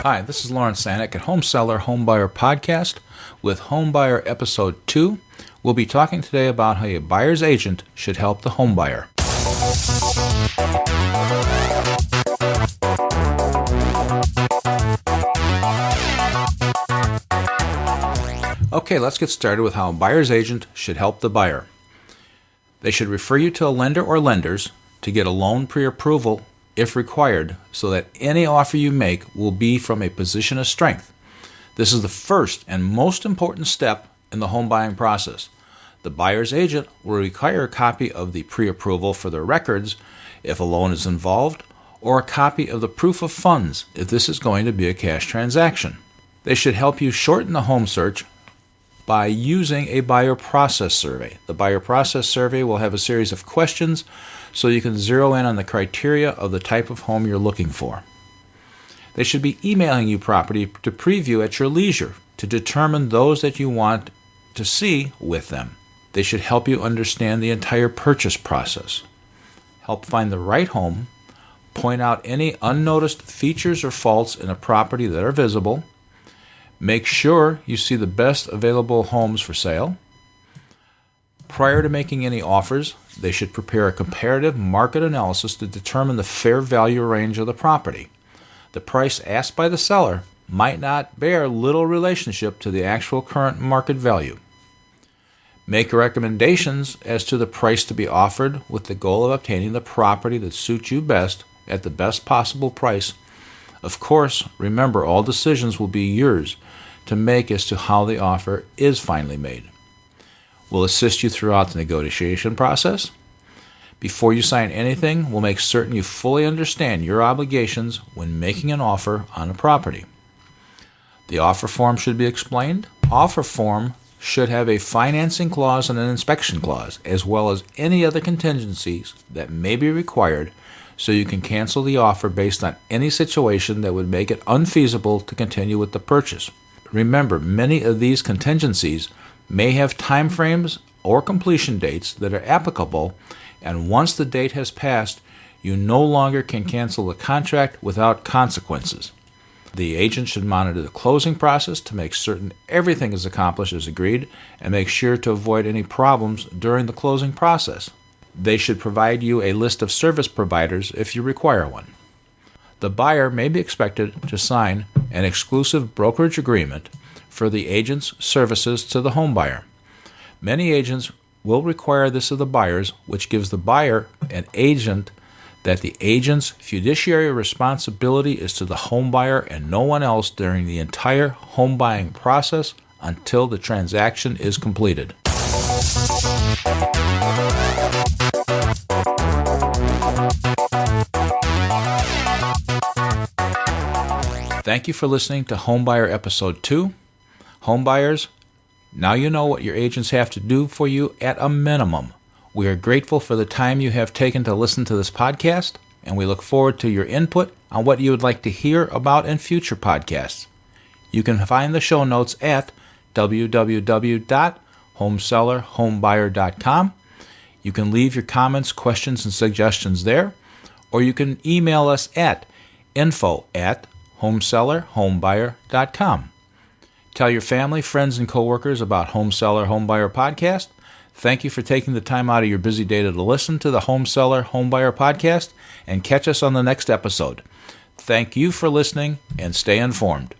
Hi, this is Lawrence Sanek at Home Seller Homebuyer Podcast with Homebuyer Episode 2. We'll be talking today about how a buyer's agent should help the homebuyer. Okay, let's get started with how a buyer's agent should help the buyer. They should refer you to a lender or lenders to get a loan pre-approval if required, so that any offer you make will be from a position of strength. This is the first and most important step in the home buying process. The buyer's agent will require a copy of the pre-approval for their records if a loan is involved, or a copy of the proof of funds if this is going to be a cash transaction. They should help you shorten the home search by using a buyer process survey. The buyer process survey will have a series of questions so you can zero in on the criteria of the type of home you're looking for. They should be emailing you property to preview at your leisure to determine those that you want to see with them. They should help you understand the entire purchase process, help find the right home, point out any unnoticed features or faults in a property that are visible, make sure you see the best available homes for sale. Prior to making any offers, they should prepare a comparative market analysis to determine the fair value range of the property. The price asked by the seller might not bear little relationship to the actual current market value. Make recommendations as to the price to be offered with the goal of obtaining the property that suits you best at the best possible price. Of course, remember, all decisions will be yours to make as to how the offer is finally made. We'll assist you throughout the negotiation process. Before you sign anything, we'll make certain you fully understand your obligations when making an offer on a property. The offer form should be explained. Offer form should have a financing clause and an inspection clause, as well as any other contingencies that may be required, so you can cancel the offer based on any situation that would make it unfeasible to continue with the purchase. Remember, many of these contingencies may have time frames or completion dates that are applicable, and once the date has passed, you no longer can cancel the contract without consequences. The agent should monitor the closing process to make certain everything is accomplished as agreed, and make sure to avoid any problems during the closing process. They should provide you a list of service providers if you require one. The buyer may be expected to sign an exclusive brokerage agreement for the agent's services to the home buyer. Many agents will require this of the buyers, which gives the buyer an agent that the agent's fiduciary responsibility is to the home buyer and no one else during the entire home buying process until the transaction is completed. Thank you for listening to Homebuyer Episode 2. Homebuyers, now you know what your agents have to do for you at a minimum. We are grateful for the time you have taken to listen to this podcast, and we look forward to your input on what you would like to hear about in future podcasts. You can find the show notes at www.homesellerhomebuyer.com. You can leave your comments, questions, and suggestions there, or you can email us at info@homesellerhomebuyer.com. Tell your family, friends, and coworkers about Home Seller Homebuyer Podcast. Thank you for taking the time out of your busy day to listen to the Home Seller Homebuyer Podcast, and catch us on the next episode. Thank you for listening, and stay informed.